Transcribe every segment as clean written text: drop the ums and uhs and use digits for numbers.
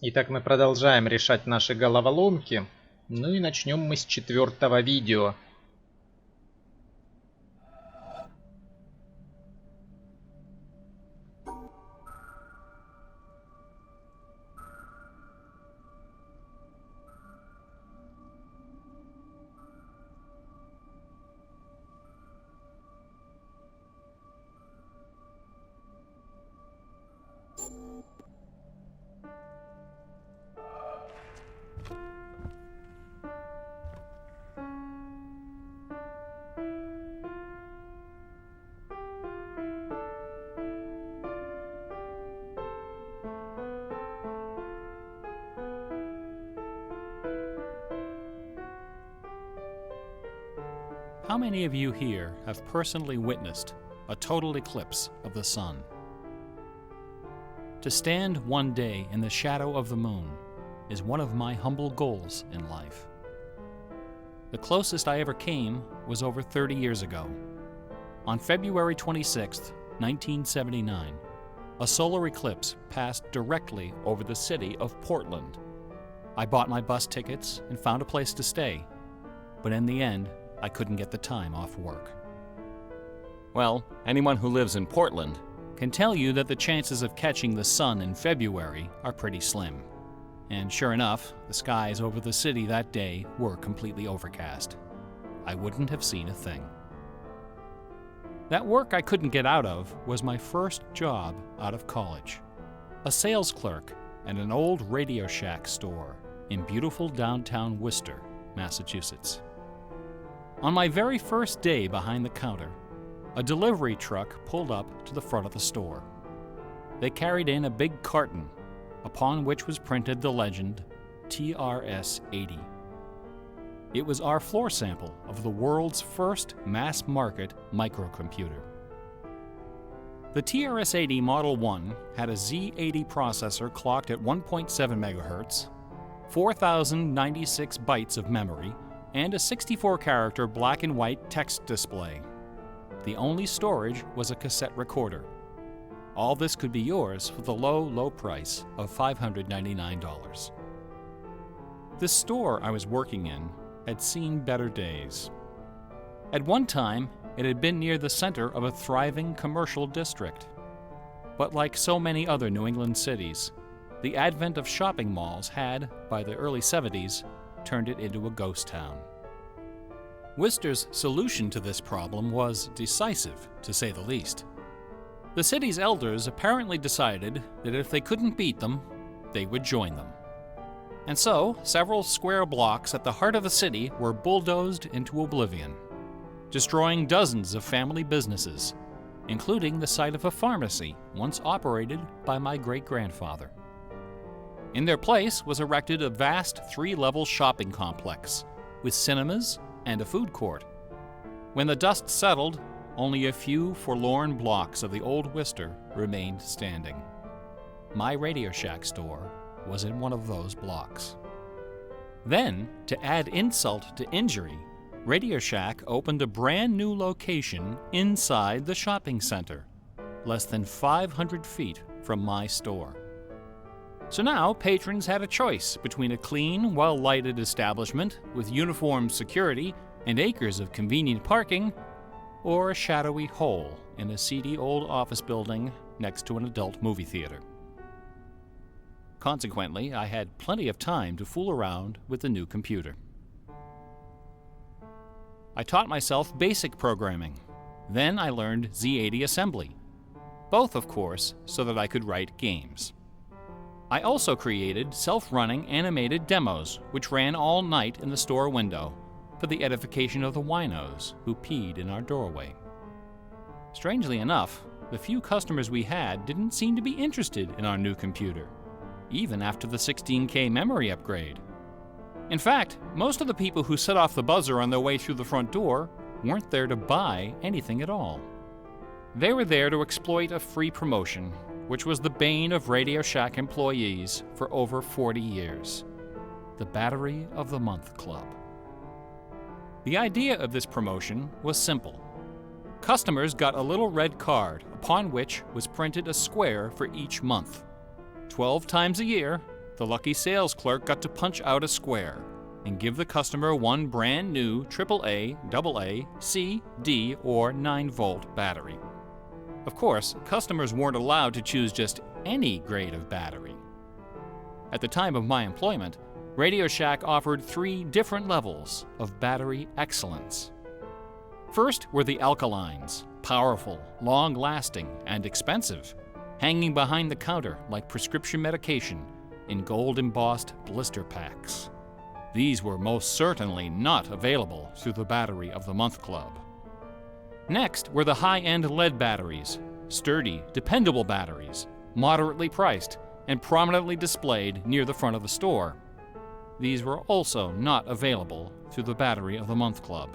Итак, мы продолжаем решать наши головоломки. Ну и начнем мы с 4-го видео. How many of you here have personally witnessed a total eclipse of the sun? To stand one day in the shadow of the moon is one of my humble goals in life. The closest I ever came was over 30 years ago. On February 26, 1979, a solar eclipse passed directly over the city of Portland. I bought my bus tickets and found a place to stay, but in the end, I couldn't get the time off work. Well, anyone who lives in Portland can tell you that the chances of catching the sun in February are pretty slim. And sure enough, the skies over the city that day were completely overcast. I wouldn't have seen a thing. That work I couldn't get out of was my first job out of college. A sales clerk at an old Radio Shack store in beautiful downtown Worcester, Massachusetts. On my very first day behind the counter, a delivery truck pulled up to the front of the store. They carried in a big carton, upon which was printed the legend TRS-80. It was our floor sample of the world's first mass-market microcomputer. The TRS-80 Model 1 had a Z80 processor clocked at 1.7 MHz, 4,096 bytes of memory, and a 64-character black and white text display. The only storage was a cassette recorder. All this could be yours for the low price of $599. The store I was working in had seen better days. At one time, it had been near the center of a thriving commercial district. But like so many other New England cities, the advent of shopping malls had, by the early 70s, turned it into a ghost town. Worcester's solution to this problem was decisive, to say the least. The city's elders apparently decided that if they couldn't beat them, they would join them. And so, several square blocks at the heart of the city were bulldozed into oblivion, destroying dozens of family businesses, including the site of a pharmacy once operated by my great-grandfather. In their place was erected a vast 3-level shopping complex with cinemas and a food court. When the dust settled, only a few forlorn blocks of the old Worcester remained standing. My Radio Shack store was in one of those blocks. Then, to add insult to injury, Radio Shack opened a brand new location inside the shopping center, less than 500 feet from my store. So now patrons had a choice between a clean, well-lighted establishment with uniformed security and acres of convenient parking, or a shadowy hole in a seedy old office building next to an adult movie theater. Consequently, I had plenty of time to fool around with the new computer. I taught myself basic programming. Then I learned Z80 assembly. Both, of course, so that I could write games. I also created self-running animated demos which ran all night in the store window for the edification of the winos who peed in our doorway. Strangely enough, the few customers we had didn't seem to be interested in our new computer, even after the 16K memory upgrade. In fact, most of the people who set off the buzzer on their way through the front door weren't there to buy anything at all. They were there to exploit a free promotion, which was the bane of Radio Shack employees for over 40 years, the Battery of the Month Club. The idea of this promotion was simple. Customers got a little red card upon which was printed a square for each month. 12 times a year, the lucky sales clerk got to punch out a square and give the customer one brand new AAA, AA, C, D, or 9-volt battery. Of course, customers weren't allowed to choose just any grade of battery. At the time of my employment, Radio Shack offered 3 different levels of battery excellence. First were the alkalines, powerful, long-lasting, and expensive, hanging behind the counter like prescription medication in gold-embossed blister packs. These were most certainly not available through the Battery of the Month Club. Next were the high-end lead batteries, sturdy, dependable batteries, moderately priced, and prominently displayed near the front of the store. These were also not available through the Battery of the Month Club.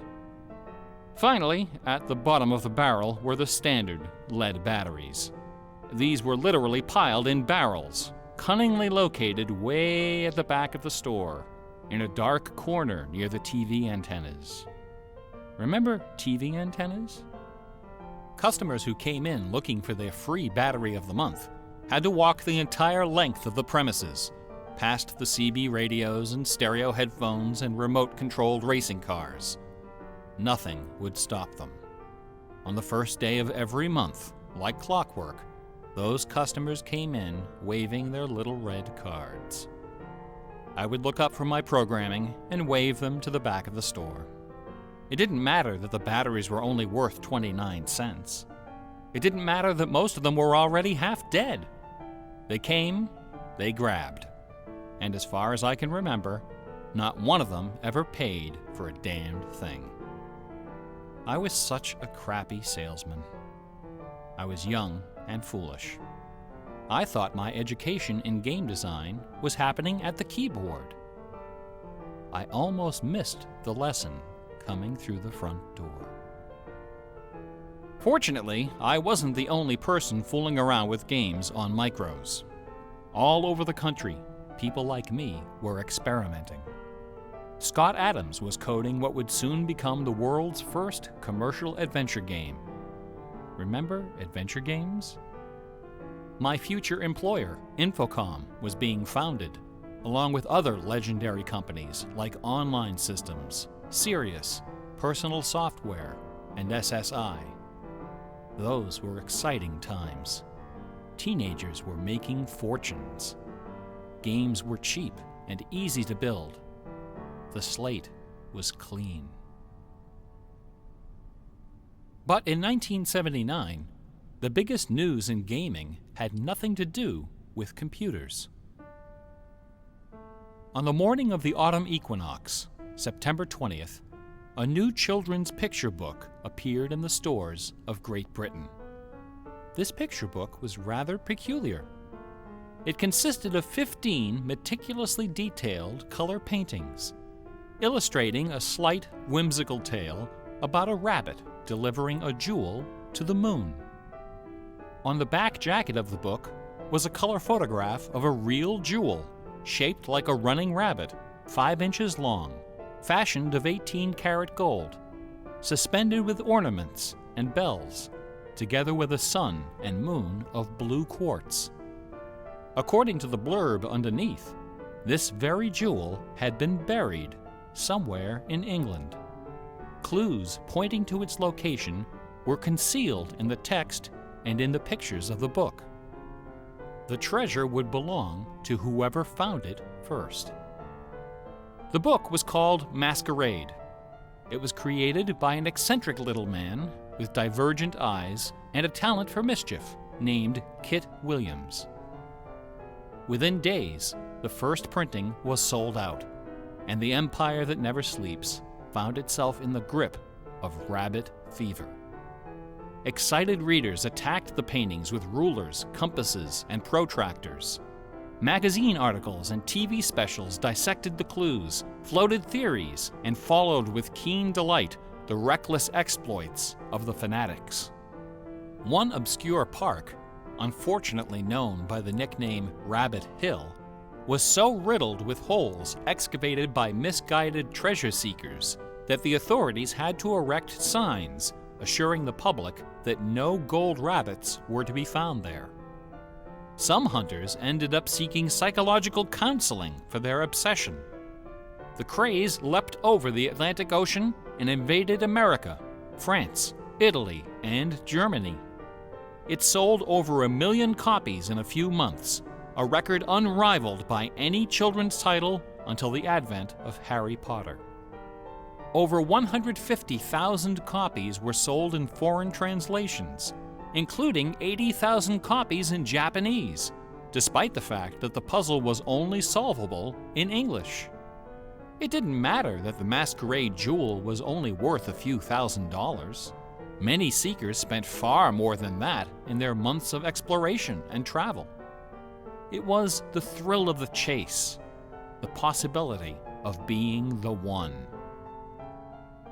Finally, at the bottom of the barrel were the standard lead batteries. These were literally piled in barrels, cunningly located way at the back of the store, in a dark corner near the TV antennas. Remember TV antennas? Customers who came in looking for their free Battery of the Month had to walk the entire length of the premises, past the CB radios and stereo headphones and remote-controlled racing cars. Nothing would stop them. On the first day of every month, like clockwork, those customers came in waving their little red cards. I would look up from my programming and wave them to the back of the store. It didn't matter that the batteries were only worth 29 cents. It didn't matter that most of them were already half dead. They came, they grabbed. And as far as I can remember, not one of them ever paid for a damned thing. I was such a crappy salesman. I was young and foolish. I thought my education in game design was happening at the keyboard. I almost missed the lesson coming through the front door. Fortunately, I wasn't the only person fooling around with games on micros. All over the country, people like me were experimenting. Scott Adams was coding what would soon become the world's first commercial adventure game. Remember adventure games? My future employer, Infocom, was being founded, along with other legendary companies like Online Systems, Sirius, Personal Software, and SSI. Those were exciting times. Teenagers were making fortunes. Games were cheap and easy to build. The slate was clean. But in 1979, the biggest news in gaming had nothing to do with computers. On the morning of the autumn equinox, September 20th, a new children's picture book appeared in the stores of Great Britain. This picture book was rather peculiar. It consisted of 15 meticulously detailed color paintings, illustrating a slight, whimsical tale about a rabbit delivering a jewel to the moon. On the back jacket of the book was a color photograph of a real jewel, shaped like a running rabbit, 5 inches long, fashioned of 18-karat gold, suspended with ornaments and bells, together with a sun and moon of blue quartz. According to the blurb underneath, this very jewel had been buried somewhere in England. Clues pointing to its location were concealed in the text and in the pictures of the book. The treasure would belong to whoever found it first. The book was called Masquerade. It was created by an eccentric little man with divergent eyes and a talent for mischief named Kit Williams. Within days, the first printing was sold out, and the empire that never sleeps found itself in the grip of rabbit fever. Excited readers attacked the paintings with rulers, compasses, and protractors. Magazine articles and TV specials dissected the clues, floated theories, and followed with keen delight the reckless exploits of the fanatics. One obscure park, unfortunately known by the nickname Rabbit Hill, was so riddled with holes excavated by misguided treasure seekers that the authorities had to erect signs assuring the public that no gold rabbits were to be found there. Some hunters ended up seeking psychological counseling for their obsession. The craze leapt over the Atlantic Ocean and invaded America, France, Italy, and Germany. It sold over 1 million copies in a few months, a record unrivaled by any children's title until the advent of Harry Potter. Over 150,000 copies were sold in foreign translations, including 80,000 copies in Japanese, despite the fact that the puzzle was only solvable in English. It didn't matter that the masquerade jewel was only worth a few $1,000s. Many seekers spent far more than that in their months of exploration and travel. It was the thrill of the chase, the possibility of being the one.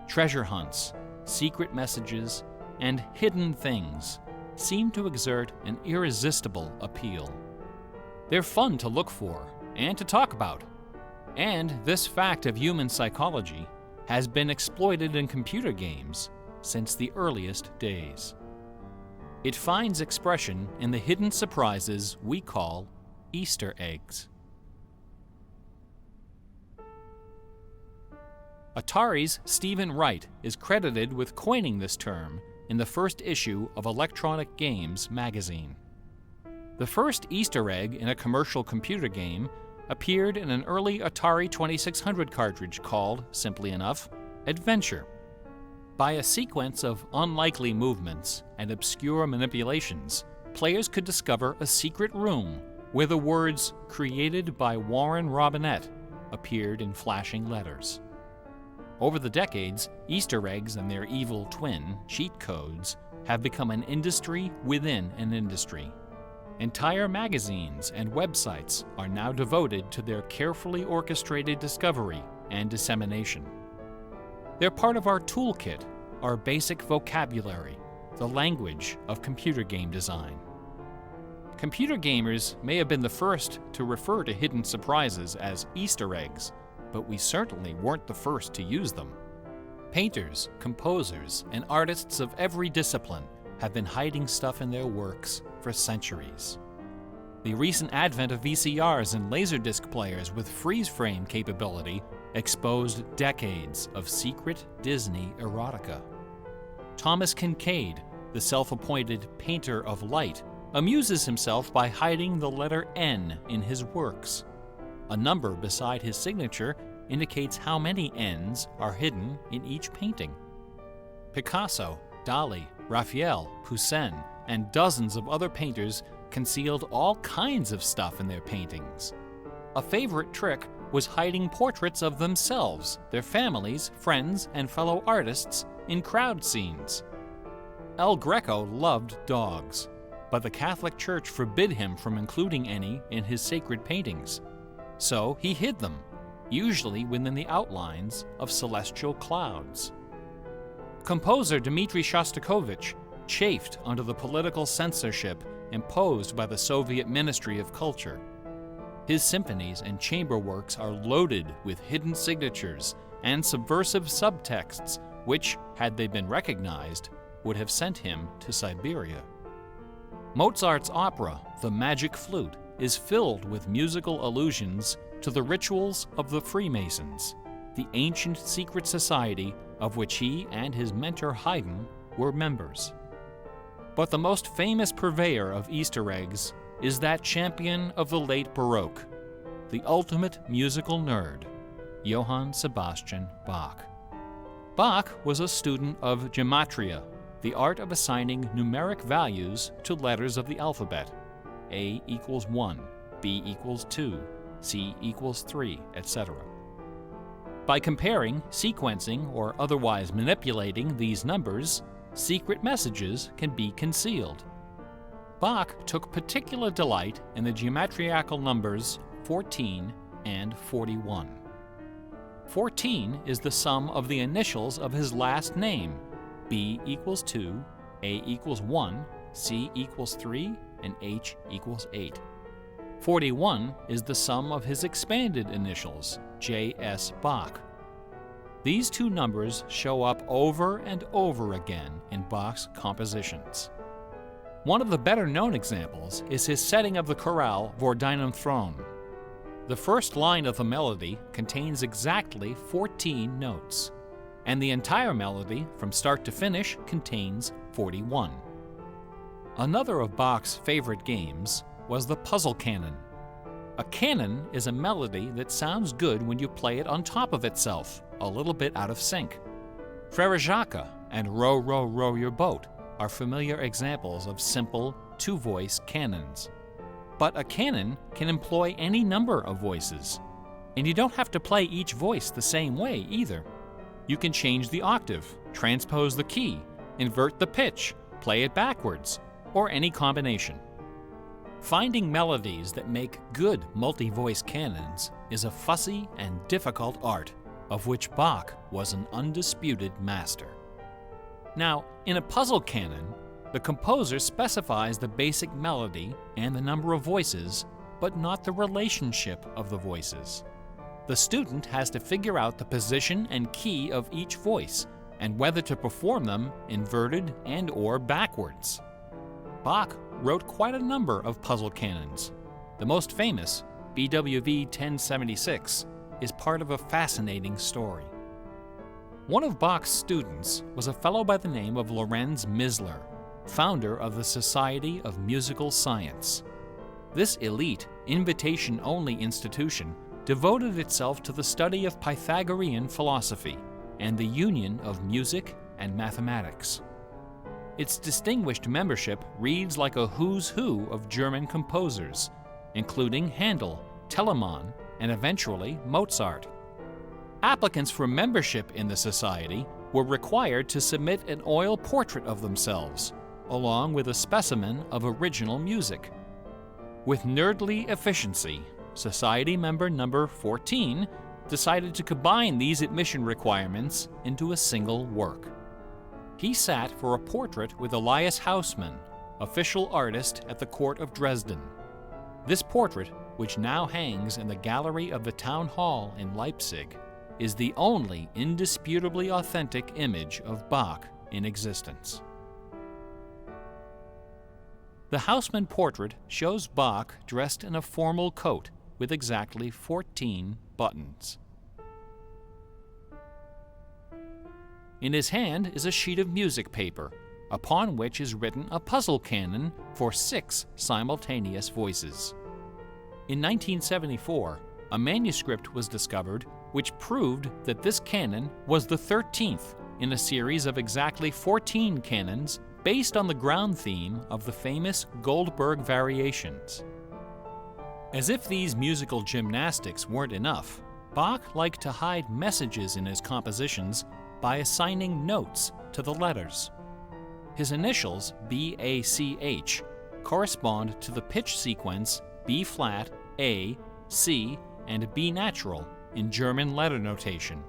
Treasure hunts, secret messages, and hidden things seem to exert an irresistible appeal. They're fun to look for and to talk about, and this fact of human psychology has been exploited in computer games since the earliest days. It finds expression in the hidden surprises we call Easter eggs. Atari's Stephen Wright is credited with coining this term in the first issue of Electronic Games magazine. The first Easter egg in a commercial computer game appeared in an early Atari 2600 cartridge called, simply enough, Adventure. By a sequence of unlikely movements and obscure manipulations, players could discover a secret room where the words "Created by Warren Robinette" appeared in flashing letters. Over the decades, Easter eggs and their evil twin, cheat codes, have become an industry within an industry. Entire magazines and websites are now devoted to their carefully orchestrated discovery and dissemination. They're part of our toolkit, our basic vocabulary, the language of computer game design. Computer gamers may have been the first to refer to hidden surprises as Easter eggs, but we certainly weren't the first to use them. Painters, composers, and artists of every discipline have been hiding stuff in their works for centuries. The recent advent of VCRs and Laserdisc players with freeze-frame capability exposed decades of secret Disney erotica. Thomas Kincaid, the self-appointed painter of light, amuses himself by hiding the letter N in his works. A number beside his signature indicates how many N's are hidden in each painting. Picasso, Dali, Raphael, Poussin, and dozens of other painters concealed all kinds of stuff in their paintings. A favorite trick was hiding portraits of themselves, their families, friends, and fellow artists in crowd scenes. El Greco loved dogs, but the Catholic Church forbid him from including any in his sacred paintings. So he hid them, usually within the outlines of celestial clouds. Composer Dmitri Shostakovich chafed under the political censorship imposed by the Soviet Ministry of Culture. His symphonies and chamber works are loaded with hidden signatures and subversive subtexts which, had they been recognized, would have sent him to Siberia. Mozart's opera, The Magic Flute, is filled with musical allusions to the rituals of the Freemasons, the ancient secret society of which he and his mentor Haydn were members. But the most famous purveyor of Easter eggs is that champion of the late Baroque, the ultimate musical nerd, Johann Sebastian Bach. Bach was a student of gematria, the art of assigning numeric values to letters of the alphabet. A equals 1, B equals 2, C equals 3, etc. By comparing, sequencing, or otherwise manipulating these numbers, secret messages can be concealed. Bach took particular delight in the geometrical numbers 14 and 41. 14 is the sum of the initials of his last name, B equals 2, A equals 1, C equals 3, and H equals 8. 41 is the sum of his expanded initials, J.S. Bach. These two numbers show up over and over again in Bach's compositions. One of the better-known examples is his setting of the chorale Vor deinem Thron. The first line of the melody contains exactly 14 notes, and the entire melody, from start to finish, contains 41. Another of Bach's favorite games was the puzzle canon. A canon is a melody that sounds good when you play it on top of itself, a little bit out of sync. Frère Jacques and Row, Row, Row Your Boat are familiar examples of simple, two-voice canons. But a canon can employ any number of voices, and you don't have to play each voice the same way either. You can change the octave, transpose the key, invert the pitch, play it backwards, or any combination. Finding melodies that make good multi-voice canons is a fussy and difficult art, of which Bach was an undisputed master. Now, in a puzzle canon, the composer specifies the basic melody and the number of voices, but not the relationship of the voices. The student has to figure out the position and key of each voice, and whether to perform them inverted and/or backwards. Bach wrote quite a number of puzzle canons. The most famous, BWV 1076, is part of a fascinating story. One of Bach's students was a fellow by the name of Lorenz Misler, founder of the Society of Musical Science. This elite, invitation-only institution devoted itself to the study of Pythagorean philosophy and the union of music and mathematics. Its distinguished membership reads like a who's who of German composers, including Handel, Telemann, and eventually Mozart. Applicants for membership in the society were required to submit an oil portrait of themselves, along with a specimen of original music. With nerdly efficiency, Society member number 14 decided to combine these admission requirements into a single work. He sat for a portrait with Elias Hausmann, official artist at the court of Dresden. This portrait, which now hangs in the gallery of the town hall in Leipzig, is the only indisputably authentic image of Bach in existence. The Hausmann portrait shows Bach dressed in a formal coat with exactly 14 buttons. In his hand is a sheet of music paper, upon which is written a puzzle canon for 6 simultaneous voices. In 1974, a manuscript was discovered which proved that this canon was the 13th in a series of exactly 14 canons based on the ground theme of the famous Goldberg variations. As if these musical gymnastics weren't enough, Bach liked to hide messages in his compositions by assigning notes to the letters. His initials, B-A-C-H, correspond to the pitch sequence B-flat, A, C, and B natural in German letter notation.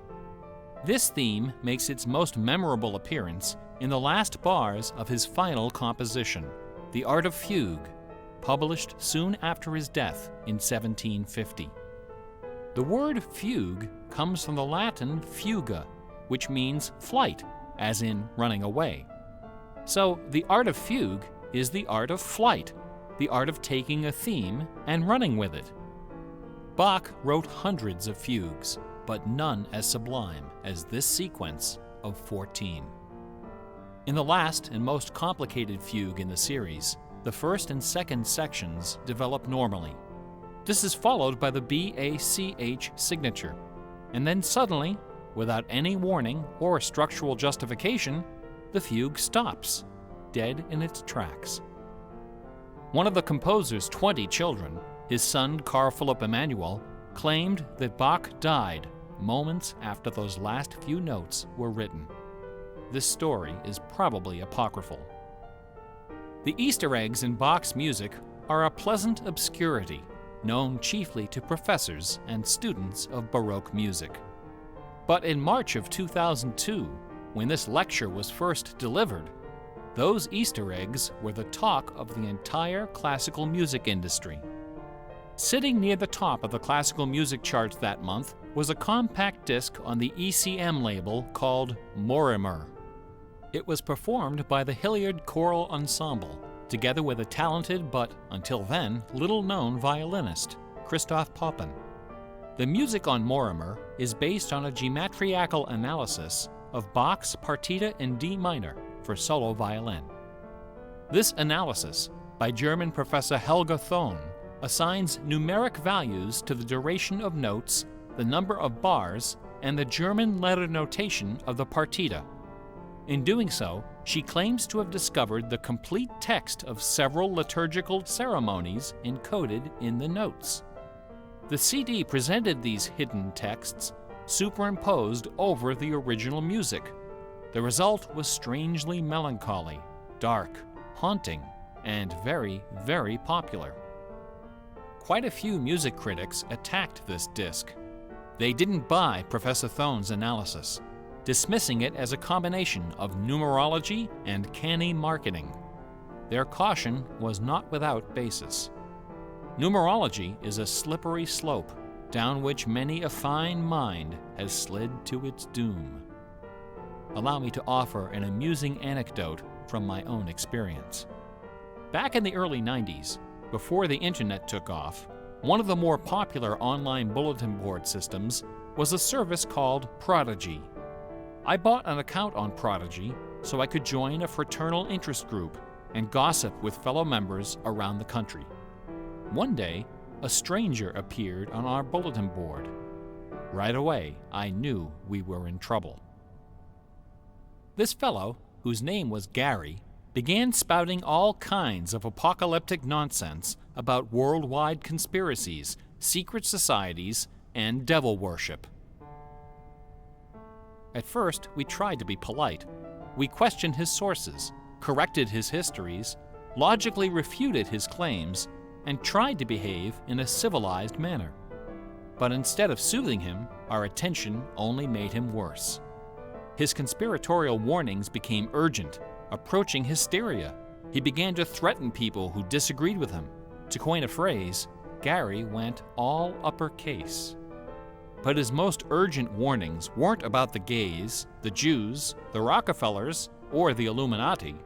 This theme makes its most memorable appearance in the last bars of his final composition, The Art of Fugue, published soon after his death in 1750. The word fugue comes from the Latin fuga, which means flight, as in running away. So the art of fugue is the art of flight, the art of taking a theme and running with it. Bach wrote hundreds of fugues, but none as sublime as this sequence of 14. In the last and most complicated fugue in the series, the first and second sections develop normally. This is followed by the B-A-C-H signature, and then suddenly, without any warning or structural justification, the fugue stops, dead in its tracks. One of the composer's 20 children, his son Carl Philipp Emanuel, claimed that Bach died moments after those last few notes were written. This story is probably apocryphal. The Easter eggs in Bach's music are a pleasant obscurity, known chiefly to professors and students of Baroque music. But in March of 2002, when this lecture was first delivered, those Easter eggs were the talk of the entire classical music industry. Sitting near the top of the classical music charts that month was a compact disc on the ECM label called Morimer. It was performed by the Hilliard Choral Ensemble together with a talented but, until then, little-known violinist, Christoph Poppen. The music on Mortimer is based on a geometrical analysis of Bach's Partita in D minor for solo violin. This analysis, by German professor Helga Thon, assigns numeric values to the duration of notes, the number of bars, and the German letter notation of the partita. In doing so, she claims to have discovered the complete text of several liturgical ceremonies encoded in the notes. The CD presented these hidden texts superimposed over the original music. The result was strangely melancholy, dark, haunting, and very, very popular. Quite a few music critics attacked this disc. They didn't buy Professor Thon's analysis, dismissing it as a combination of numerology and canny marketing. Their caution was not without basis. Numerology is a slippery slope down which many a fine mind has slid to its doom. Allow me to offer an amusing anecdote from my own experience. Back in the early 90s, before the internet took off, one of the more popular online bulletin board systems was a service called Prodigy. I bought an account on Prodigy so I could join a fraternal interest group and gossip with fellow members around the country. One day, a stranger appeared on our bulletin board. Right away, I knew we were in trouble. This fellow, whose name was Gary, began spouting all kinds of apocalyptic nonsense about worldwide conspiracies, secret societies, and devil worship. At first, we tried to be polite. We questioned his sources, corrected his histories, logically refuted his claims, and tried to behave in a civilized manner. But instead of soothing him, our attention only made him worse. His conspiratorial warnings became urgent, approaching hysteria. He began to threaten people who disagreed with him. To coin a phrase, Gary went all uppercase. But his most urgent warnings weren't about the gays, the Jews, the Rockefellers, or the Illuminati.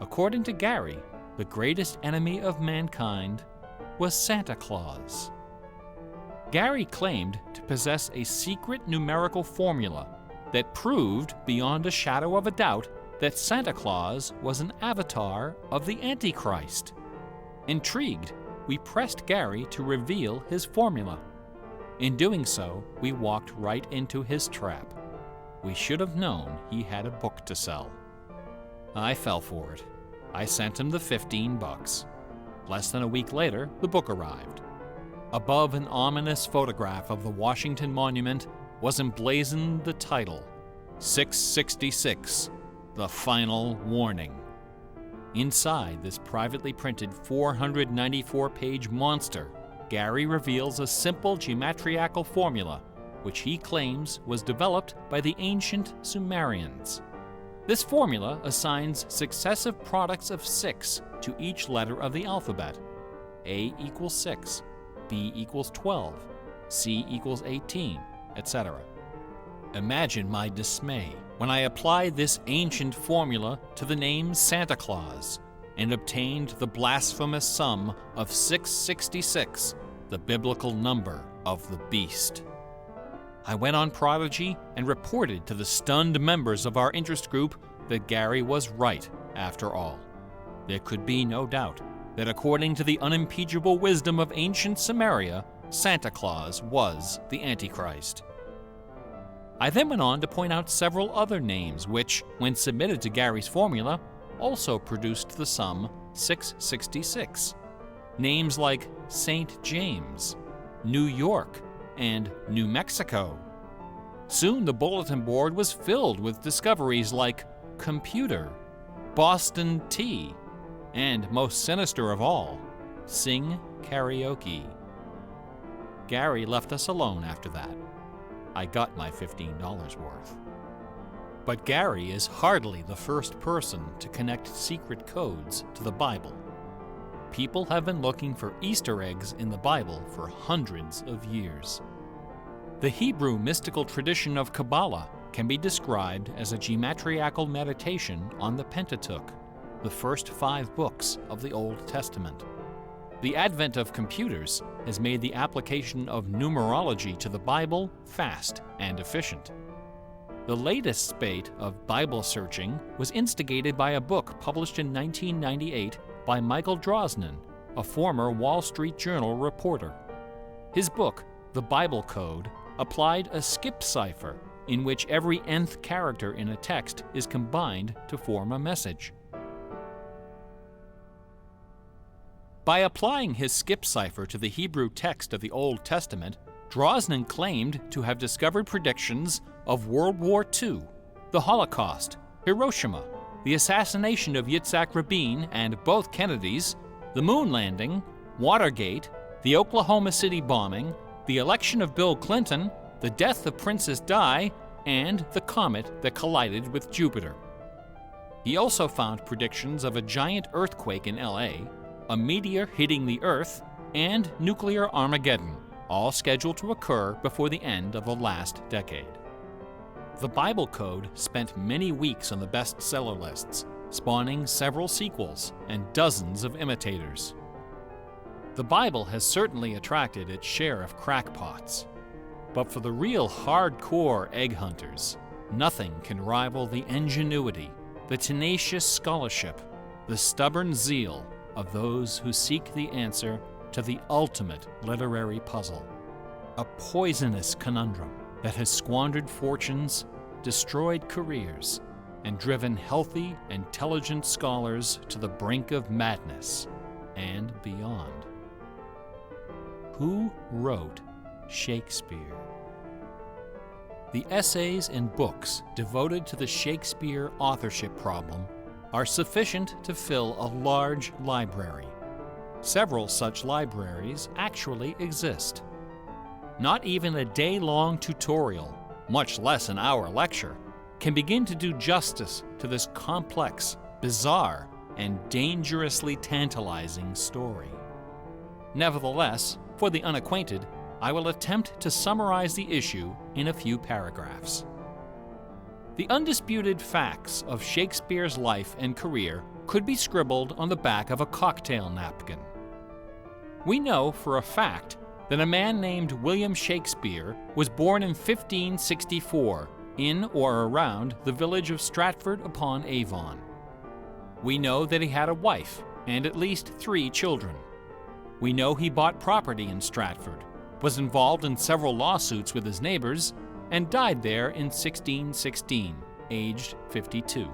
According to Gary, the greatest enemy of mankind was Santa Claus. Gary claimed to possess a secret numerical formula that proved beyond a shadow of a doubt that Santa Claus was an avatar of the Antichrist. Intrigued, we pressed Gary to reveal his formula. In doing so, we walked right into his trap. We should have known he had a book to sell. I fell for it. I sent him the $15. Less than a week later, the book arrived. Above an ominous photograph of the Washington Monument was emblazoned the title, 666, The Final Warning. Inside this privately printed 494-page monster, Gary reveals a simple geometrical formula, which he claims was developed by the ancient Sumerians. This formula assigns successive products of 6 to each letter of the alphabet. A equals 6, B equals 12, C equals 18, etc. Imagine my dismay when I applied this ancient formula to the name Santa Claus and obtained the blasphemous sum of 666, the biblical number of the beast. I went on Prodigy and reported to the stunned members of our interest group that Gary was right after all. There could be no doubt that according to the unimpeachable wisdom of ancient Samaria, Santa Claus was the Antichrist. I then went on to point out several other names which, when submitted to Gary's formula, also produced the sum 666. Names like St. James, New York, and New Mexico. Soon the bulletin board was filled with discoveries like computer, Boston tea, and most sinister of all, sing karaoke. Gary left us alone after that. I got my $15 worth. But Gary is hardly the first person to connect secret codes to the Bible. People have been looking for Easter eggs in the Bible for hundreds of years. The Hebrew mystical tradition of Kabbalah can be described as a geometrical meditation on the Pentateuch. the first 5 books of the Old Testament. The advent of computers has made the application of numerology to the Bible fast and efficient. The latest spate of Bible searching was instigated by a book published in 1998 by Michael Drosnin, a former Wall Street Journal reporter. His book, The Bible Code, applied a skip cipher in which every nth character in a text is combined to form a message. By applying his skip cipher to the Hebrew text of the Old Testament, Drosnin claimed to have discovered predictions of World War II, the Holocaust, Hiroshima, the assassination of Yitzhak Rabin and both Kennedys, the moon landing, Watergate, the Oklahoma City bombing, the election of Bill Clinton, the death of Princess Di, and the comet that collided with Jupiter. He also found predictions of a giant earthquake in LA, a meteor hitting the Earth, and nuclear Armageddon, all scheduled to occur before the end of the last decade. The Bible Code spent many weeks on the bestseller lists, spawning several sequels and dozens of imitators. The Bible has certainly attracted its share of crackpots, but for the real hardcore egg hunters, nothing can rival the ingenuity, the tenacious scholarship, the stubborn zeal of those who seek the answer to the ultimate literary puzzle, a poisonous conundrum that has squandered fortunes, destroyed careers, and driven healthy, intelligent scholars to the brink of madness and beyond. Who wrote Shakespeare? The essays and books devoted to the Shakespeare authorship problem are sufficient to fill a large library. Several such libraries actually exist. Not even a day-long tutorial, much less an hour lecture, can begin to do justice to this complex, bizarre, and dangerously tantalizing story. Nevertheless, for the unacquainted, I will attempt to summarize the issue in a few paragraphs. The undisputed facts of Shakespeare's life and career could be scribbled on the back of a cocktail napkin. We know for a fact that a man named William Shakespeare was born in 1564 in or around the village of Stratford-upon-Avon. We know that he had a wife and at least 3 children. We know he bought property in Stratford, was involved in several lawsuits with his neighbors, and died there in 1616, aged 52.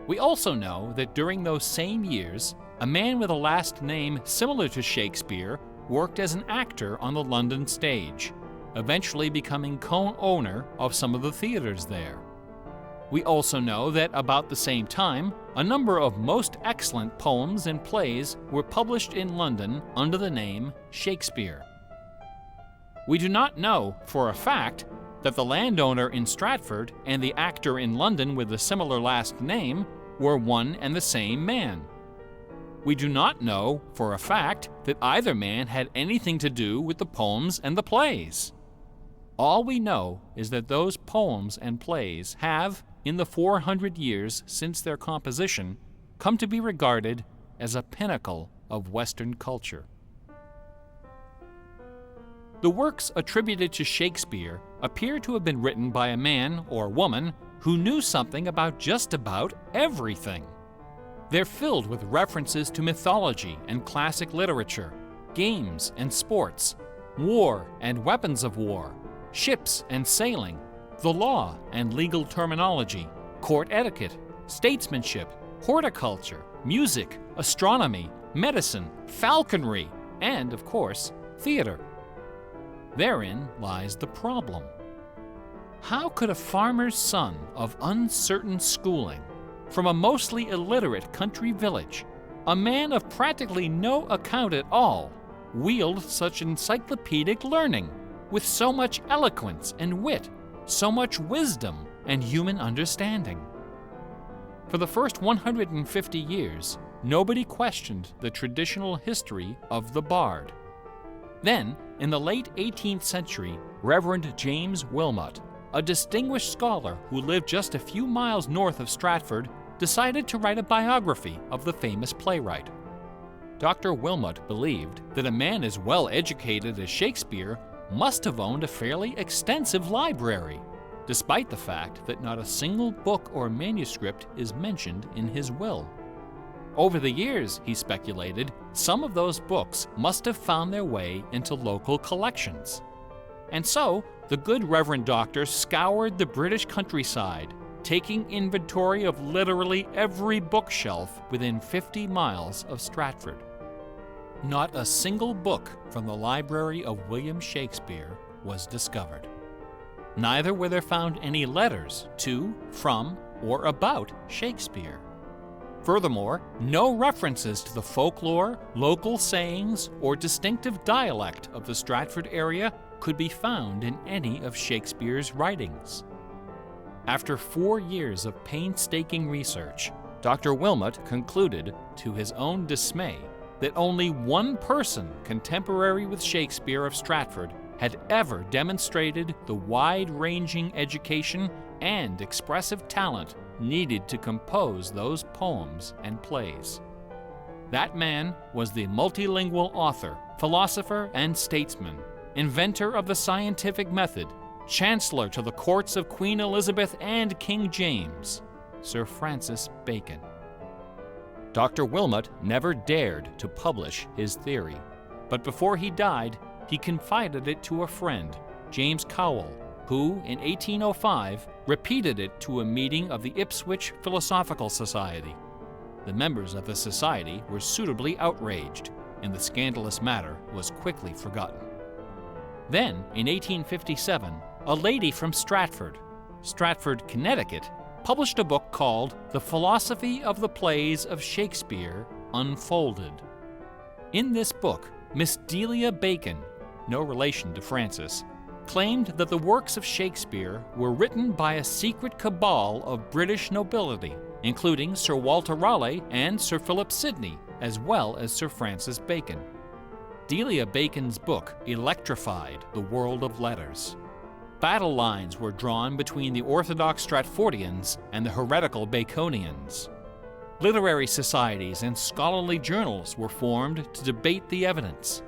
We also know that during those same years, a man with a last name similar to Shakespeare worked as an actor on the London stage, eventually becoming co-owner of some of the theaters there. We also know that about the same time, a number of most excellent poems and plays were published in London under the name Shakespeare. We do not know for a fact that the landowner in Stratford and the actor in London with a similar last name were one and the same man. We do not know for a fact that either man had anything to do with the poems and the plays. All we know is that those poems and plays have, in the 400 years since their composition, come to be regarded as a pinnacle of Western culture. The works attributed to Shakespeare appear to have been written by a man or woman who knew something about just about everything. They're filled with references to mythology and classic literature, games and sports, war and weapons of war, ships and sailing, the law and legal terminology, court etiquette, statesmanship, horticulture, music, astronomy, medicine, falconry, and, of course, theater. Therein lies the problem. How could a farmer's son of uncertain schooling, from a mostly illiterate country village, a man of practically no account at all, wield such encyclopedic learning, with so much eloquence and wit, so much wisdom and human understanding? For the first 150 years, nobody questioned the traditional history of the bard. Then, in the late 18th century, Reverend James Wilmot, a distinguished scholar who lived just a few miles north of Stratford, decided to write a biography of the famous playwright. Dr. Wilmot believed that a man as well educated as Shakespeare must have owned a fairly extensive library, despite the fact that not a single book or manuscript is mentioned in his will. Over the years, he speculated, some of those books must have found their way into local collections. And so, the good Reverend Doctor scoured the British countryside, taking inventory of literally every bookshelf within 50 miles of Stratford. Not a single book from the library of William Shakespeare was discovered. Neither were there found any letters to, from, or about Shakespeare. Furthermore, no references to the folklore, local sayings, or distinctive dialect of the Stratford area could be found in any of Shakespeare's writings. After 4 years of painstaking research, Dr. Wilmot concluded, to his own dismay, that only one person contemporary with Shakespeare of Stratford had ever demonstrated the wide-ranging education and expressive talent needed to compose those poems and plays. That man was the multilingual author, philosopher, and statesman, inventor of the scientific method, chancellor to the courts of Queen Elizabeth and King James, Sir Francis Bacon. Dr. Wilmot never dared to publish his theory, but before he died, he confided it to a friend, James Cowell, who, in 1805, repeated it to a meeting of the Ipswich Philosophical Society. The members of the society were suitably outraged, and the scandalous matter was quickly forgotten. Then, in 1857, a lady from Stratford, Connecticut, published a book called The Philosophy of the Plays of Shakespeare Unfolded. In this book, Miss Delia Bacon, no relation to Francis, claimed that the works of Shakespeare were written by a secret cabal of British nobility, including Sir Walter Raleigh and Sir Philip Sidney, as well as Sir Francis Bacon. Delia Bacon's book electrified the world of letters. Battle lines were drawn between the orthodox Stratfordians and the heretical Baconians. Literary societies and scholarly journals were formed to debate the evidence.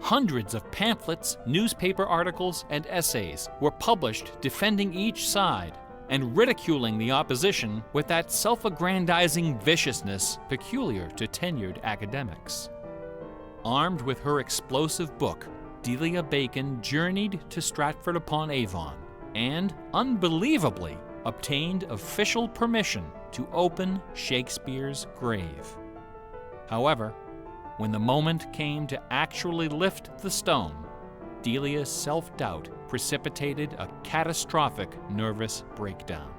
Hundreds of pamphlets, newspaper articles, and essays were published defending each side and ridiculing the opposition with that self-aggrandizing viciousness peculiar to tenured academics. Armed with her explosive book, Delia Bacon journeyed to Stratford-upon-Avon and, unbelievably, obtained official permission to open Shakespeare's grave. However, when the moment came to actually lift the stone, Delia's self-doubt precipitated a catastrophic nervous breakdown.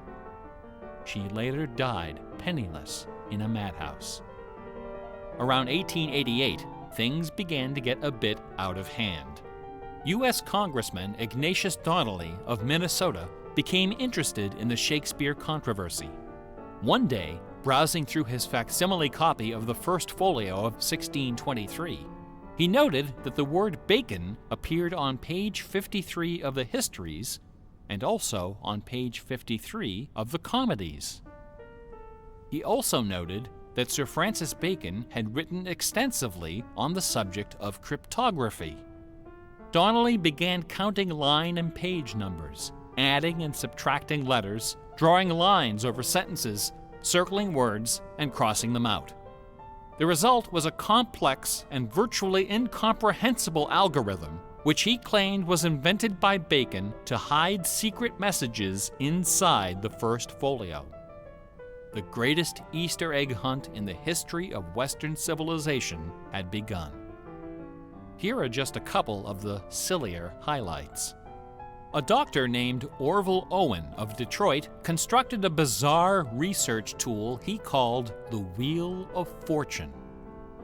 She later died penniless in a madhouse. Around 1888, things began to get a bit out of hand. U.S. Congressman Ignatius Donnelly of Minnesota became interested in the Shakespeare controversy. One day, browsing through his facsimile copy of the First Folio of 1623, he noted that the word bacon appeared on page 53 of the Histories and also on page 53 of the Comedies. He also noted that Sir Francis Bacon had written extensively on the subject of cryptography. Donnelly began counting line and page numbers, adding and subtracting letters, drawing lines over sentences, circling words, and crossing them out. The result was a complex and virtually incomprehensible algorithm, which he claimed was invented by Bacon to hide secret messages inside the First Folio. The greatest Easter egg hunt in the history of Western civilization had begun. Here are just a couple of the sillier highlights. A doctor named Orville Owen of Detroit constructed a bizarre research tool he called the Wheel of Fortune.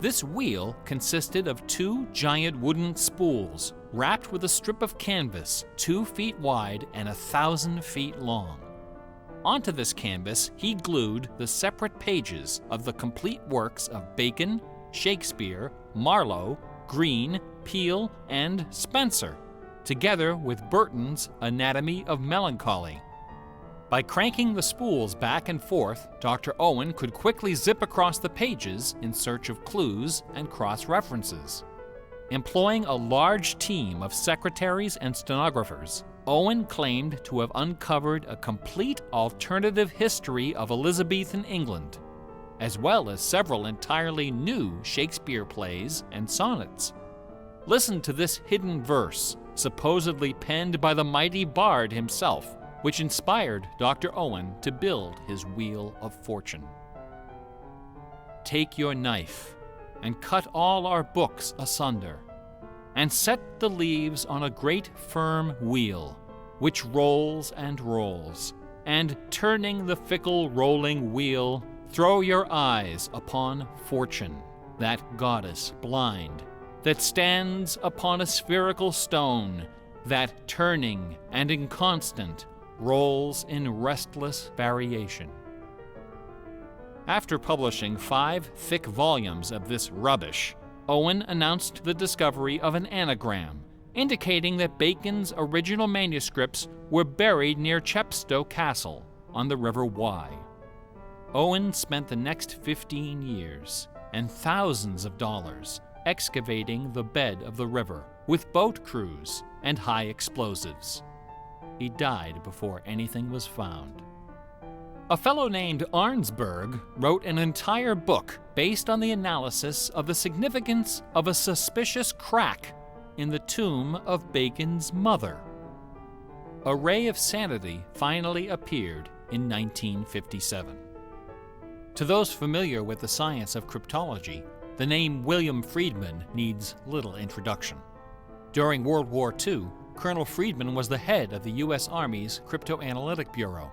This wheel consisted of 2 giant wooden spools wrapped with a strip of canvas 2 feet wide and 1,000 feet long. Onto this canvas, he glued the separate pages of the complete works of Bacon, Shakespeare, Marlowe, Greene, Peele, and Spenser, together with Burton's Anatomy of Melancholy. By cranking the spools back and forth, Dr. Owen could quickly zip across the pages in search of clues and cross-references. Employing a large team of secretaries and stenographers, Owen claimed to have uncovered a complete alternative history of Elizabethan England, as well as several entirely new Shakespeare plays and sonnets. Listen to this hidden verse, supposedly penned by the mighty bard himself, which inspired Dr. Owen to build his Wheel of Fortune. Take your knife and cut all our books asunder, and set the leaves on a great firm wheel, which rolls and rolls, and turning the fickle rolling wheel, throw your eyes upon Fortune, that goddess blind, that stands upon a spherical stone, that turning and inconstant rolls in restless variation. After publishing 5 thick volumes of this rubbish, Owen announced the discovery of an anagram, indicating that Bacon's original manuscripts were buried near Chepstow Castle on the River Wye. Owen spent the next 15 years and thousands of dollars excavating the bed of the river with boat crews and high explosives. He died before anything was found. A fellow named Arnsberg wrote an entire book based on the analysis of the significance of a suspicious crack in the tomb of Bacon's mother. A Ray of Sanity finally appeared in 1957. To those familiar with the science of cryptology, the name William Friedman needs little introduction. During World War II, Colonel Friedman was the head of the U.S. Army's Cryptoanalytic Bureau.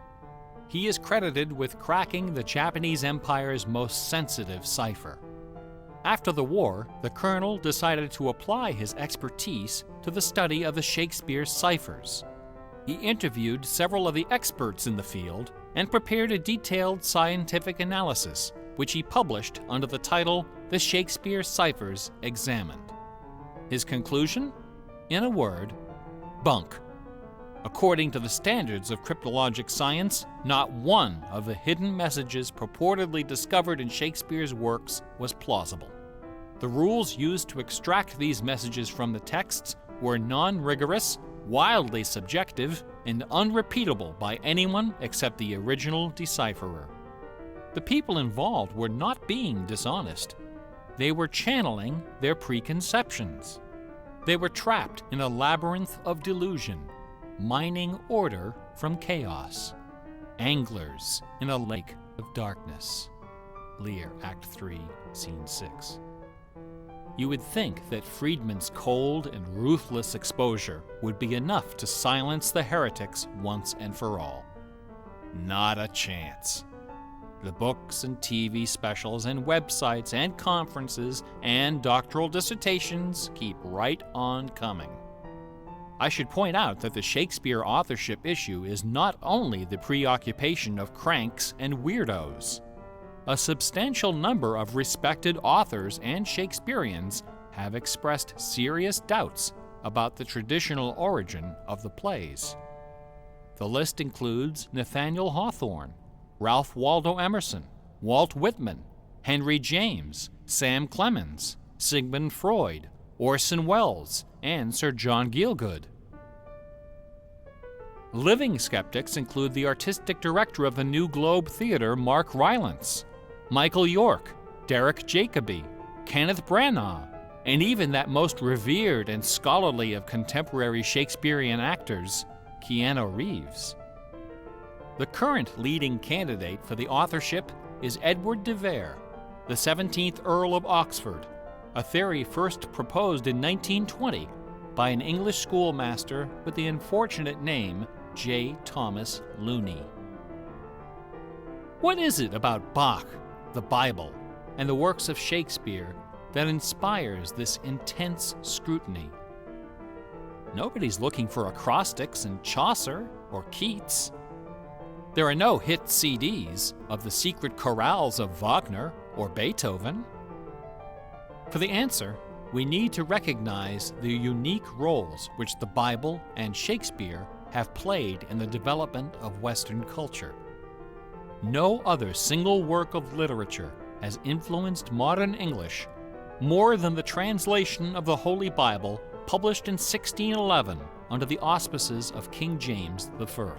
He is credited with cracking the Japanese Empire's most sensitive cipher. After the war, the colonel decided to apply his expertise to the study of the Shakespeare ciphers. He interviewed several of the experts in the field and prepared a detailed scientific analysis, which he published under the title The Shakespeare Ciphers Examined. His conclusion? In a word, bunk. According to the standards of cryptologic science, not one of the hidden messages purportedly discovered in Shakespeare's works was plausible. The rules used to extract these messages from the texts were non-rigorous, wildly subjective, and unrepeatable by anyone except the original decipherer. The people involved were not being dishonest. They were channeling their preconceptions. They were trapped in a labyrinth of delusion, mining order from chaos. Anglers in a lake of darkness. Lear, Act 3, Scene 6. You would think that Friedman's cold and ruthless exposure would be enough to silence the heretics once and for all. Not a chance. The books and TV specials and websites and conferences and doctoral dissertations keep right on coming. I should point out that the Shakespeare authorship issue is not only the preoccupation of cranks and weirdos. A substantial number of respected authors and Shakespeareans have expressed serious doubts about the traditional origin of the plays. The list includes Nathaniel Hawthorne, Ralph Waldo Emerson, Walt Whitman, Henry James, Sam Clemens, Sigmund Freud, Orson Welles, and Sir John Gielgud. Living skeptics include the artistic director of the New Globe Theatre, Mark Rylance, Michael York, Derek Jacobi, Kenneth Branagh, and even that most revered and scholarly of contemporary Shakespearean actors, Keanu Reeves. The current leading candidate for the authorship is Edward de Vere, the 17th Earl of Oxford, a theory first proposed in 1920 by an English schoolmaster with the unfortunate name J. Thomas Looney. What is it about Bach, the Bible, and the works of Shakespeare that inspires this intense scrutiny? Nobody's looking for acrostics in Chaucer or Keats. There are no hit CDs of the secret chorales of Wagner or Beethoven. For the answer, we need to recognize the unique roles which the Bible and Shakespeare have played in the development of Western culture. No other single work of literature has influenced modern English more than the translation of the Holy Bible published in 1611 under the auspices of King James I.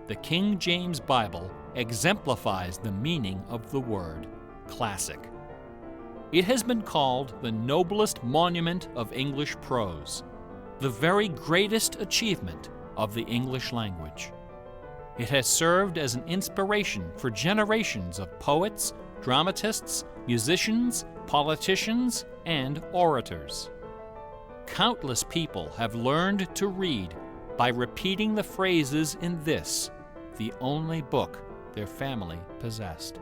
The King James Bible exemplifies the meaning of the word classic. It has been called the noblest monument of English prose, the very greatest achievement of the English language. It has served as an inspiration for generations of poets, dramatists, musicians, politicians, and orators. Countless people have learned to read by repeating the phrases in this, the only book their family possessed.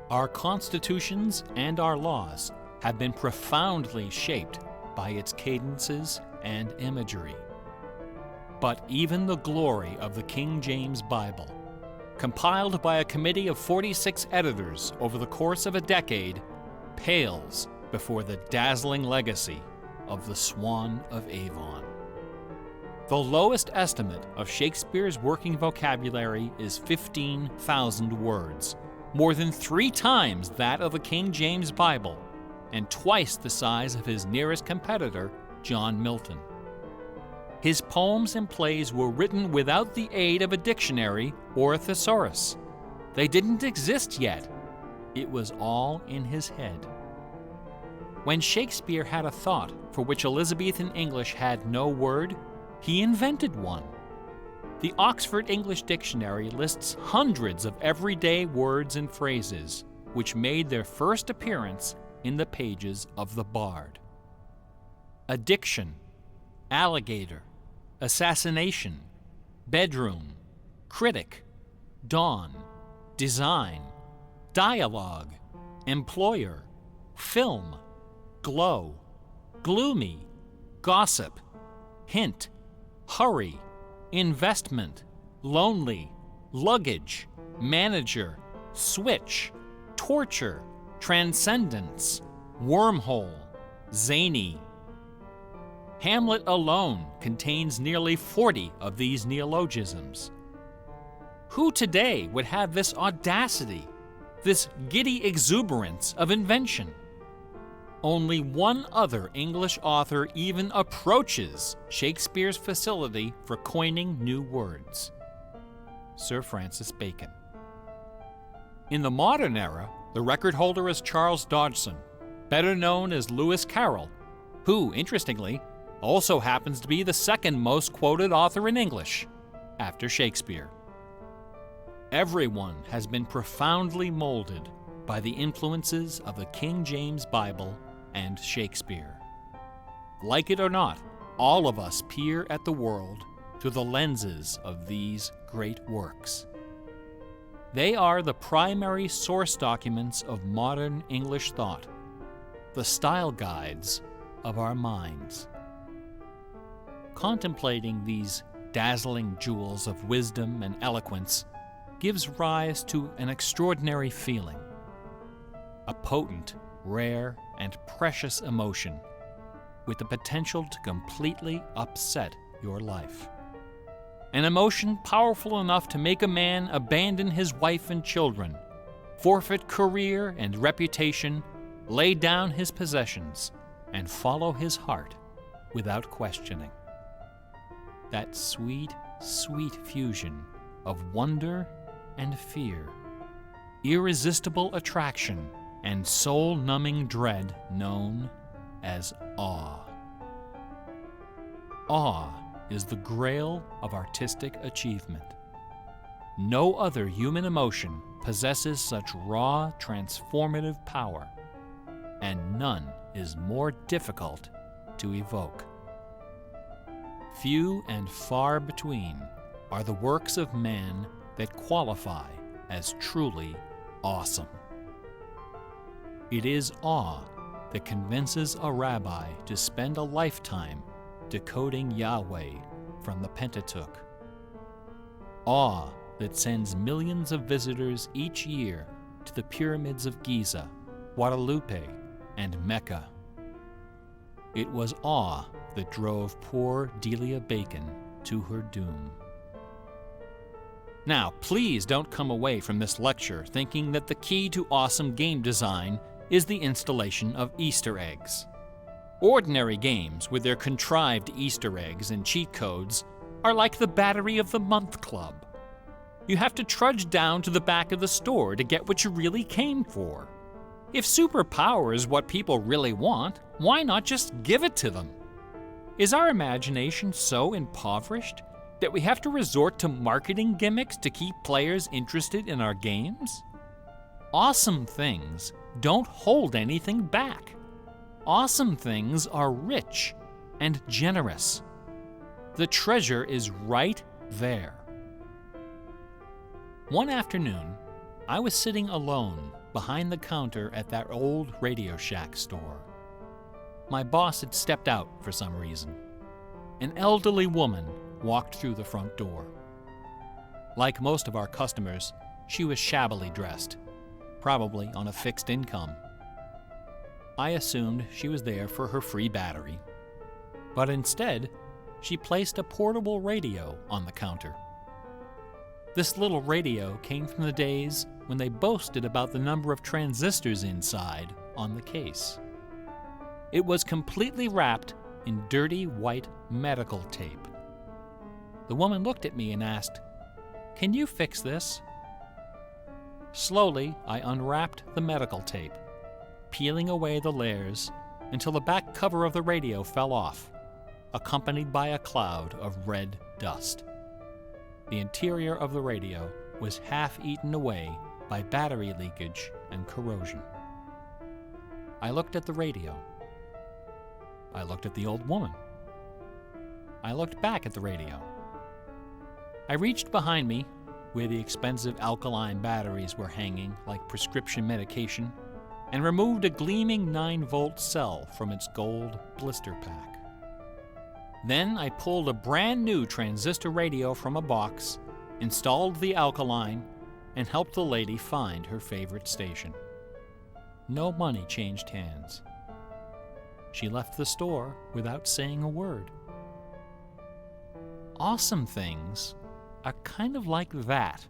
Our constitutions and our laws have been profoundly shaped by its cadences and imagery. But even the glory of the King James Bible, compiled by a committee of 46 editors over the course of a decade, pales before the dazzling legacy of the Swan of Avon. The lowest estimate of Shakespeare's working vocabulary is 15,000 words, more than 3 times that of the King James Bible, and twice the size of his nearest competitor, John Milton. His poems and plays were written without the aid of a dictionary or a thesaurus. They didn't exist yet. It was all in his head. When Shakespeare had a thought for which Elizabethan English had no word, he invented one. The Oxford English Dictionary lists hundreds of everyday words and phrases which made their first appearance in the pages of the Bard. Addiction, alligator, assassination, bedroom, critic, dawn, design, dialogue, employer, film, glow, gloomy, gossip, hint, hurry, investment, lonely, luggage, manager, switch, torture, transcendence, wormhole, zany. Hamlet alone contains nearly 40 of these neologisms. Who today would have this audacity, this giddy exuberance of invention? Only one other English author even approaches Shakespeare's facility for coining new words: Sir Francis Bacon. In the modern era, the record holder is Charles Dodgson, better known as Lewis Carroll, who, interestingly, also happens to be the second most quoted author in English, after Shakespeare. Everyone has been profoundly molded by the influences of the King James Bible and Shakespeare. Like it or not, all of us peer at the world through the lenses of these great works. They are the primary source documents of modern English thought, the style guides of our minds. Contemplating these dazzling jewels of wisdom and eloquence gives rise to an extraordinary feeling, a potent, rare, and precious emotion with the potential to completely upset your life. An emotion powerful enough to make a man abandon his wife and children, forfeit career and reputation, lay down his possessions, and follow his heart without questioning. That sweet, sweet fusion of wonder and fear, irresistible attraction, and soul-numbing dread known as awe. Awe is the grail of artistic achievement. No other human emotion possesses such raw, transformative power, and none is more difficult to evoke. Few and far between are the works of man that qualify as truly awesome. It is awe that convinces a rabbi to spend a lifetime decoding Yahweh from the Pentateuch. Awe that sends millions of visitors each year to the pyramids of Giza, Guadalupe, and Mecca. It was awe that drove poor Delia Bacon to her doom. Now, please don't come away from this lecture thinking that the key to awesome game design is the installation of Easter eggs. Ordinary games with their contrived Easter eggs and cheat codes are like the Battery of the Month Club. You have to trudge down to the back of the store to get what you really came for. If superpower is what people really want, why not just give it to them? Is our imagination so impoverished that we have to resort to marketing gimmicks to keep players interested in our games? Awesome things don't hold anything back. Awesome things are rich and generous. The treasure is right there. One afternoon, I was sitting alone behind the counter at that old Radio Shack store. My boss had stepped out for some reason. An elderly woman walked through the front door. Like most of our customers, she was shabbily dressed, probably on a fixed income. I assumed she was there for her free battery. But instead, she placed a portable radio on the counter. This little radio came from the days when they boasted about the number of transistors inside on the case. It was completely wrapped in dirty white medical tape. The woman looked at me and asked, "Can you fix this?" Slowly, I unwrapped the medical tape, peeling away the layers until the back cover of the radio fell off, accompanied by a cloud of red dust. The interior of the radio was half eaten away by battery leakage and corrosion. I looked at the radio. I looked at the old woman. I looked back at the radio. I reached behind me, where the expensive alkaline batteries were hanging like prescription medication, and removed a gleaming 9-volt cell from its gold blister pack. Then I pulled a brand new transistor radio from a box, installed the alkaline, and helped the lady find her favorite station. No money changed hands. She left the store without saying a word. Awesome things are kind of like that.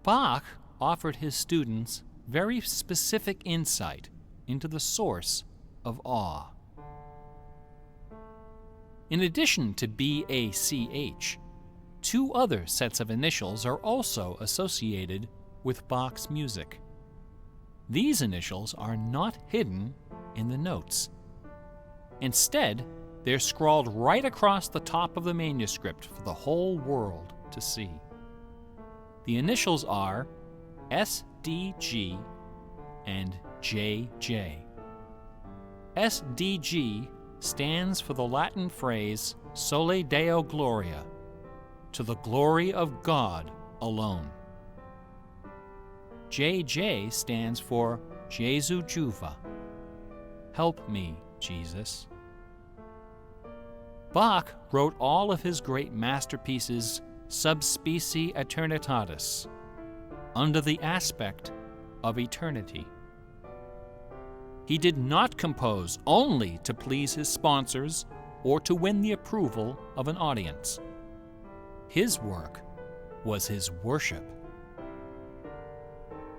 Bach offered his students very specific insight into the source of awe. In addition to BACH, 2 other sets of initials are also associated with Bach's music. These initials are not hidden in the notes. Instead, they're scrawled right across the top of the manuscript for the whole world to see. The initials are SDG and JJ. SDG stands for the Latin phrase Sole Deo Gloria, to the glory of God alone. JJ stands for Jesu Juva, help me, Jesus. Bach wrote all of his great masterpieces sub specie eternitatis, under the aspect of eternity. He did not compose only to please his sponsors or to win the approval of an audience. His work was his worship.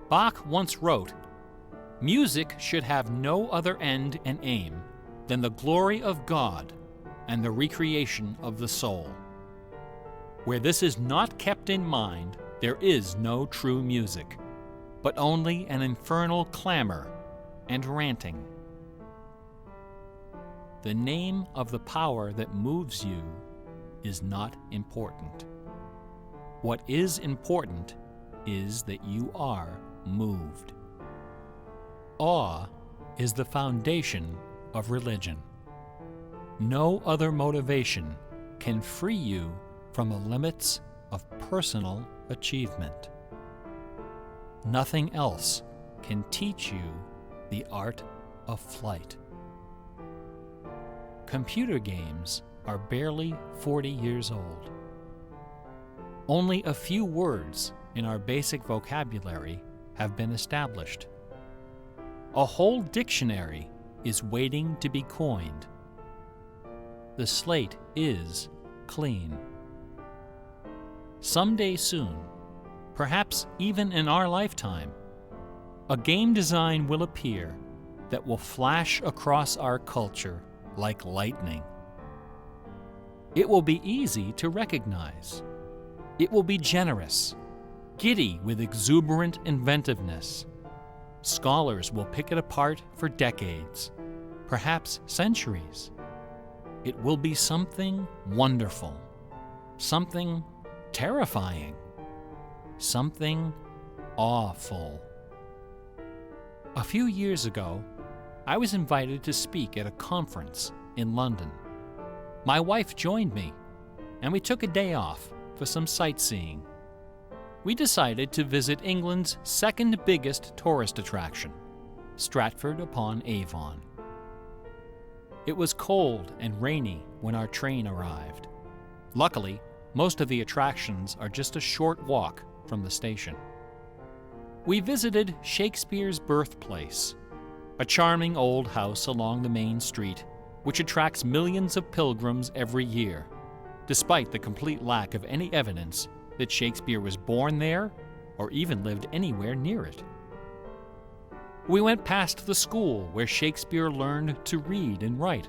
Bach once wrote, "Music should have no other end and aim than the glory of God and the recreation of the soul. Where this is not kept in mind, there is no true music, but only an infernal clamor and ranting." The name of the power that moves you is not important. What is important is that you are moved. Awe is the foundation of religion. No other motivation can free you from the limits of personal achievement. Nothing else can teach you the art of flight. Computer games are barely 40 years old. Only a few words in our basic vocabulary have been established. A whole dictionary is waiting to be coined. The slate is clean. Someday soon, perhaps even in our lifetime, a game design will appear that will flash across our culture like lightning. It will be easy to recognize. It will be generous, giddy with exuberant inventiveness. Scholars will pick it apart for decades, perhaps centuries. It will be something wonderful, something terrifying, something awful. A few years ago, I was invited to speak at a conference in London. My wife joined me, and we took a day off for some sightseeing. We decided to visit England's second biggest tourist attraction, Stratford-upon-Avon. It was cold and rainy when our train arrived. Luckily, most of the attractions are just a short walk from the station. We visited Shakespeare's birthplace, a charming old house along the main street, which attracts millions of pilgrims every year, despite the complete lack of any evidence that Shakespeare was born there or even lived anywhere near it. We went past the school where Shakespeare learned to read and write,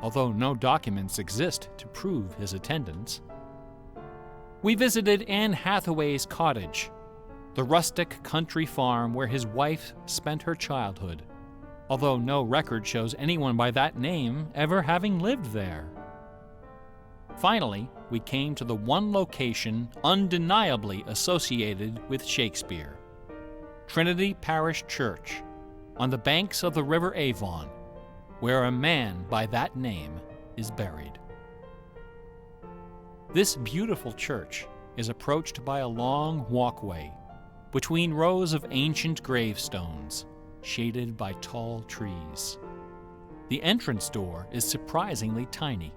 although no documents exist to prove his attendance. We visited Anne Hathaway's cottage, the rustic country farm where his wife spent her childhood, although no record shows anyone by that name ever having lived there. Finally, we came to the one location undeniably associated with Shakespeare, Trinity Parish Church, on the banks of the River Avon, where a man by that name is buried. This beautiful church is approached by a long walkway between rows of ancient gravestones, shaded by tall trees. The entrance door is surprisingly tiny.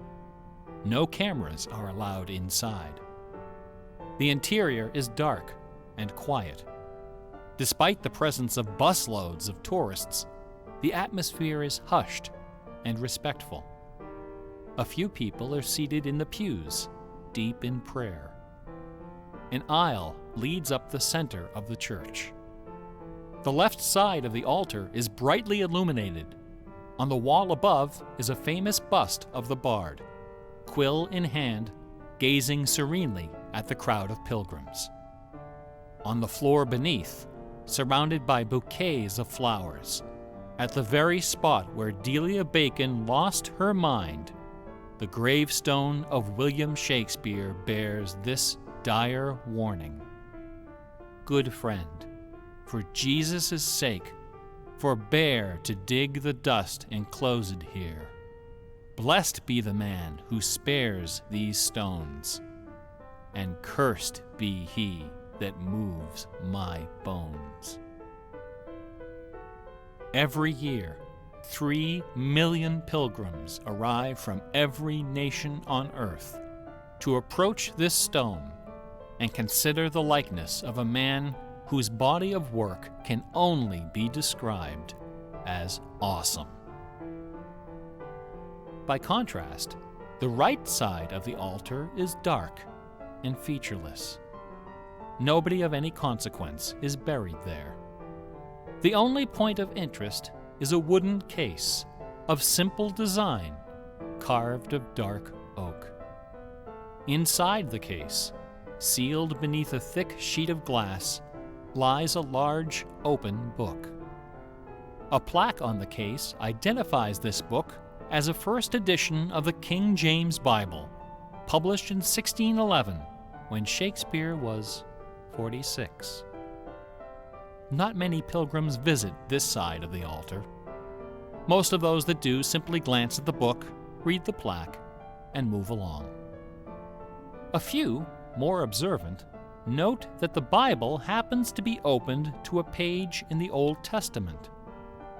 No cameras are allowed inside. The interior is dark and quiet. Despite the presence of busloads of tourists, the atmosphere is hushed and respectful. A few people are seated in the pews, deep in prayer. An aisle leads up the center of the church. The left side of the altar is brightly illuminated. On the wall above is a famous bust of the bard, quill in hand, gazing serenely at the crowd of pilgrims. On the floor beneath, surrounded by bouquets of flowers, at the very spot where Delia Bacon lost her mind, the gravestone of William Shakespeare bears this dire warning. Good friend, for Jesus' sake, forbear to dig the dust enclosed here. Blessed be the man who spares these stones, and cursed be he that moves my bones. Every year, 3 million pilgrims arrive from every nation on earth to approach this stone and consider the likeness of a man whose body of work can only be described as awesome. By contrast, the right side of the altar is dark and featureless. Nobody of any consequence is buried there. The only point of interest is a wooden case of simple design, carved of dark oak. Inside the case, sealed beneath a thick sheet of glass, lies a large open book. A plaque on the case identifies this book as a first edition of the King James Bible, published in 1611, when Shakespeare was 46. Not many pilgrims visit this side of the altar. Most of those that do simply glance at the book, read the plaque, and move along. A few, more observant, note that the Bible happens to be opened to a page in the Old Testament,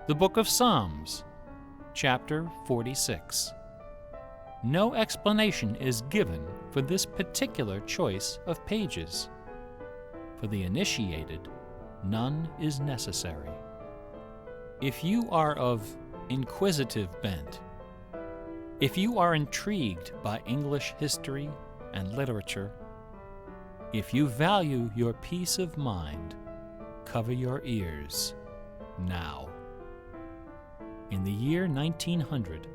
the book of Psalms, chapter 46. No explanation is given for this particular choice of pages. For the initiated, none is necessary. If you are of inquisitive bent, if you are intrigued by English history and literature, if you value your peace of mind, cover your ears now. In the year 1900,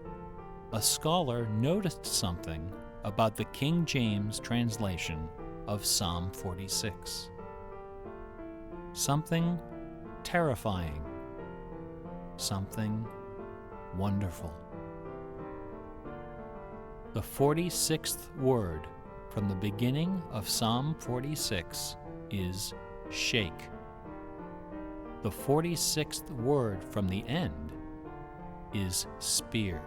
a scholar noticed something about the King James translation of Psalm 46. Something terrifying, something wonderful. The 46th word from the beginning of Psalm 46 is shake. The 46th word from the end is spear.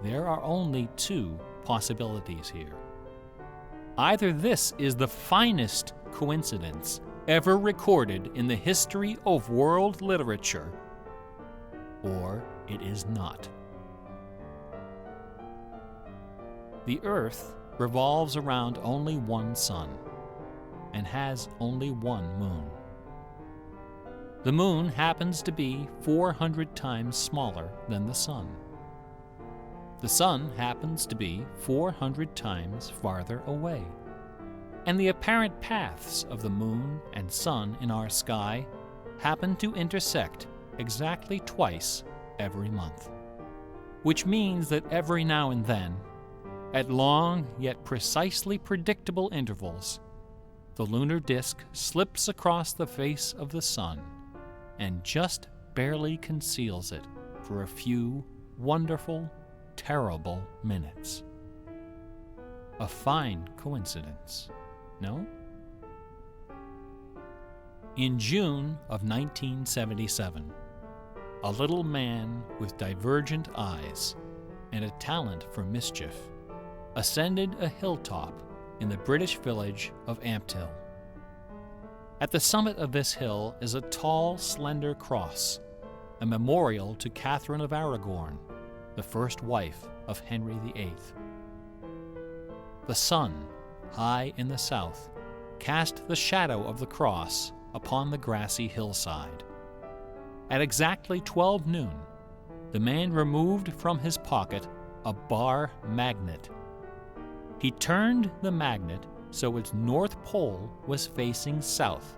There are only two possibilities here. Either this is the finest coincidence ever recorded in the history of world literature, or it is not. The Earth revolves around only one sun and has only one moon. The moon happens to be 400 times smaller than the sun. The sun happens to be 400 times farther away. And the apparent paths of the moon and sun in our sky happen to intersect exactly twice every month. Which means that every now and then, at long yet precisely predictable intervals, the lunar disk slips across the face of the sun and just barely conceals it for a few wonderful, terrible minutes. A fine coincidence, no? In June of 1977, a little man with divergent eyes and a talent for mischief ascended a hilltop in the British village of Ampthill. At the summit of this hill is a tall, slender cross, a memorial to Catherine of Aragon, the first wife of Henry VIII. The sun, high in the south, cast the shadow of the cross upon the grassy hillside. At exactly 12 noon, the man removed from his pocket a bar magnet. He turned the magnet so its north pole was facing south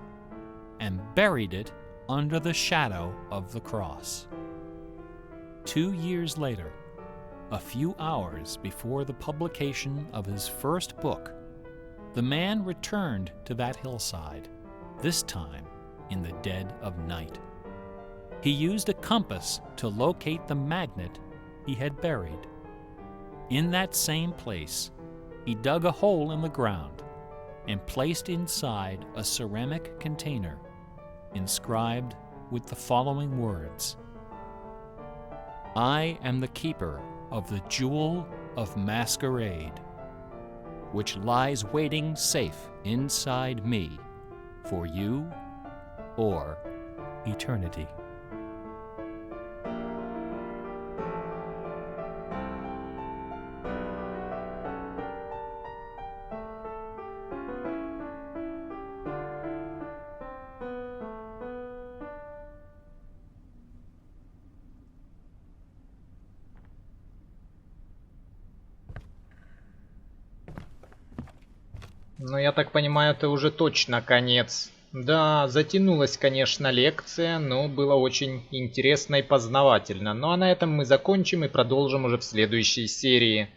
and buried it under the shadow of the cross. 2 years later, a few hours before the publication of his first book, the man returned to that hillside, this time in the dead of night. He used a compass to locate the magnet he had buried. In that same place, he dug a hole in the ground and placed inside a ceramic container inscribed with the following words: "I am the keeper of the jewel of masquerade, which lies waiting safe inside me for you or eternity." Ну, я так понимаю, это уже точно конец. Да, затянулась, конечно, лекция, но было очень интересно и познавательно. Ну а на этом мы закончим и продолжим уже в следующей серии.